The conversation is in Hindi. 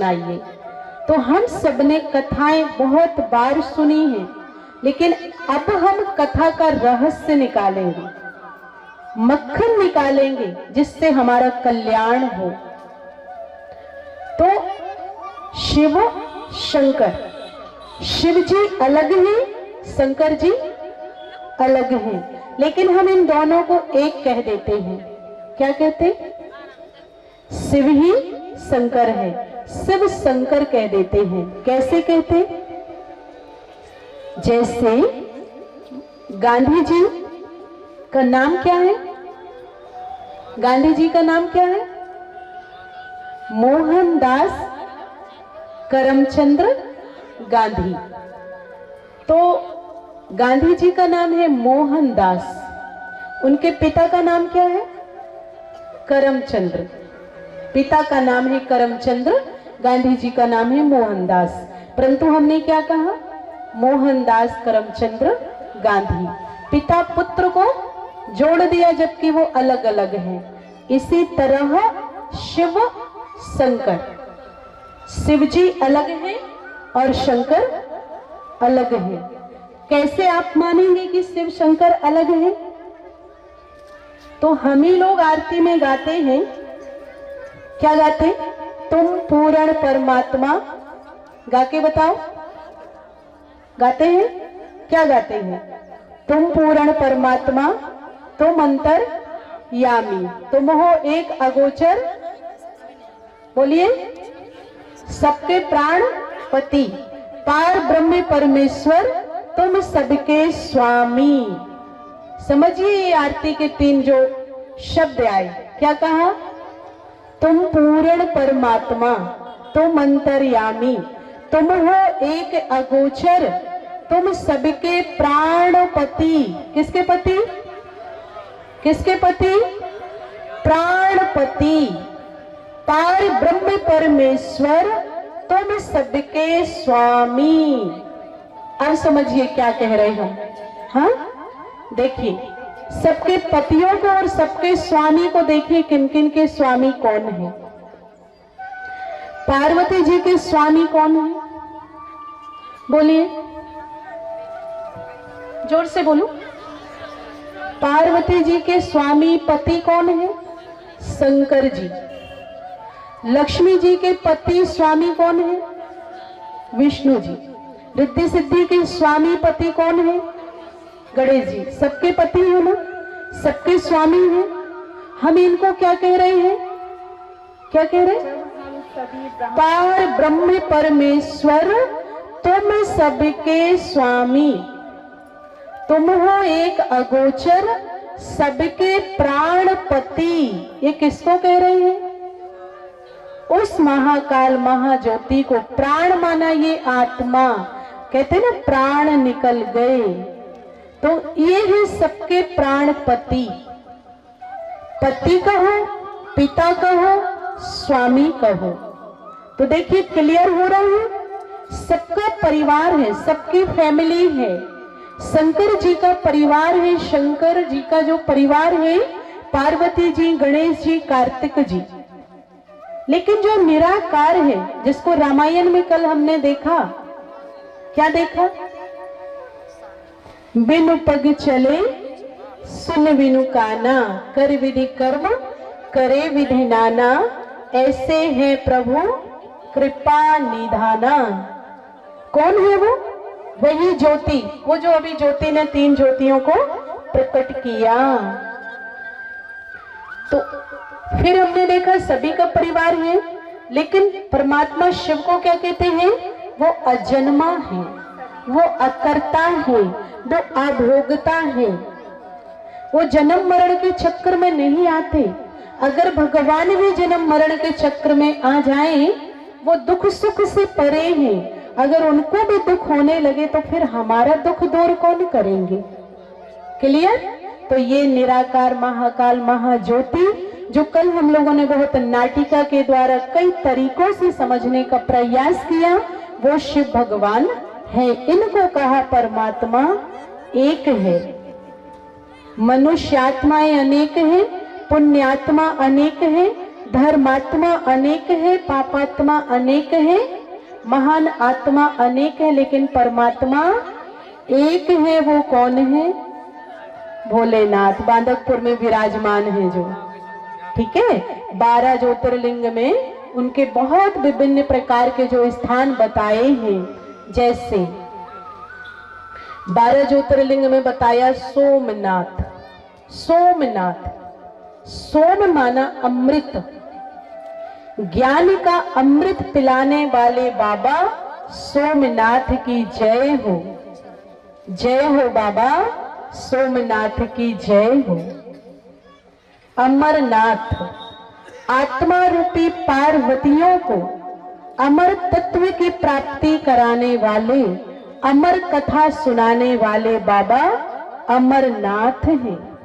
सुनाइए। तो हम सबने कथाएं बहुत बार सुनी हैं, लेकिन अब हम कथा का रहस्य निकालेंगे, मक्खन निकालेंगे, जिससे हमारा कल्याण हो। तो शिव शंकर, शिव जी अलग हैं, शंकर जी अलग हैं, लेकिन हम इन दोनों को एक कह देते हैं। क्या कहते? शिव ही शंकर है, शिव शंकर कह देते हैं। कैसे कहते? जैसे गांधी जी का नाम क्या है? गांधी जी का नाम क्या है? मोहनदास करमचंद गांधी। तो गांधी जी का नाम है मोहनदास, उनके पिता का नाम क्या है? करमचंद। पिता का नाम है करमचंद, गांधी जी का नाम है मोहनदास। परंतु हमने क्या कहा? मोहनदास करमचंद गांधी। पिता पुत्र को जोड़ दिया, जबकि वो अलग अलग हैं। इसी तरह शिव शंकर, शिव जी अलग हैं और शंकर अलग हैं। कैसे आप मानेंगे कि शिव शंकर अलग हैं? तो हम ही लोग आरती में गाते हैं, क्या गाते? तुम पूर्ण परमात्मा। गा के बताओ, गाते हैं? क्या गाते हैं? तुम पूर्ण परमात्मा, तुम अंतर यामी, तुम हो एक अगोचर, बोलिए, सबके प्राण पति, पार ब्रह्म परमेश्वर, तुम सबके स्वामी। समझिए ये आरती के तीन जो शब्द आए। क्या कहा? तुम पूर्ण परमात्मा, तुम अंतर्यामी, तुम हो एक अगोचर, तुम सबके प्राणपति। किसके पति? किसके पति? प्राणपति, पार ब्रह्म परमेश्वर, तुम सबके स्वामी। अब समझिए क्या कह रहे हम। हाँ, देखिए, सबके पतियों को और सबके स्वामी को देखिए, किन किन के स्वामी कौन है। पार्वती जी के स्वामी कौन है? बोलिए, जोर से बोलो। पार्वती जी के स्वामी पति कौन है? शंकर जी। लक्ष्मी जी के पति स्वामी कौन है? विष्णु जी। रिद्धि सिद्धि के स्वामी पति कौन है? गणेश जी। सबके पति है ना, सबके स्वामी हैं। हम इनको क्या कह रहे हैं? क्या कह रहे हैं? पार ब्रह्म परमेश्वर, तुम सबके स्वामी, तुम हो एक अगोचर, सबके प्राणपति। ये किसको कह रहे हैं? उस महाकाल महाज्योति को। प्राण माना ये आत्मा, कहते ना प्राण निकल गए, तो ये है सबके प्राणपति। पति कहो, पिता कहो, स्वामी कहो। तो देखिए क्लियर हो रहा है, सबका परिवार है, सबकी फैमिली है। शंकर जी का परिवार है, शंकर जी का जो परिवार है, पार्वती जी, गणेश जी, कार्तिक जी। लेकिन जो निराकार है, जिसको रामायण में कल हमने देखा, क्या देखा? बिनु पग चले सुन बिनु काना, कर विधि कर्म करे विधि नाना, ऐसे है प्रभु कृपा निधाना। कौन है वो? वही ज्योति, वो जो अभी ज्योति ने तीन ज्योतियों को प्रकट किया। तो फिर हमने देखा सभी का परिवार है, लेकिन परमात्मा शिव को क्या कहते हैं? वो अजन्मा है, वो अकर्ता है, वो अभोगता है, वो जन्म मरण के चक्र में नहीं आते। अगर भगवान भी जन्म मरण के चक्र में आ जाएं, वो दुख सुख से परे हैं। अगर उनको भी दुख होने लगे तो फिर हमारा दुख दूर कौन करेंगे? क्लियर? तो ये निराकार महाकाल महाज्योति, जो कल हम लोगों ने बहुत नाटिका के द्वारा कई तरीकों से समझने का प्रयास किया, वो शिव भगवान है। इनको कहा परमात्मा एक है। मनुष्यात्माएं अनेक हैं, पुण्यात्मा अनेक हैं, धर्मात्मा अनेक है, पापात्मा अनेक है, महान आत्मा अनेक है, लेकिन परमात्मा एक है। वो कौन है? भोलेनाथ बांदकपुर में विराजमान है जो, ठीक है। 12 ज्योतिर्लिंग में उनके बहुत विभिन्न प्रकार के जो स्थान बताए हैं, जैसे 12 ज्योतिर्लिंग में बताया सोमनाथ। सोमनाथ, सोम माना अमृत, ज्ञान का अमृत पिलाने वाले बाबा सोमनाथ की जय हो। जय हो बाबा सोमनाथ की जय हो। अमरनाथ, आत्मा रूपी पार्वतियों को अमर तत्व की प्राप्ति कराने वाले, अमर कथा सुनाने वाले बाबा अमरनाथ हैं।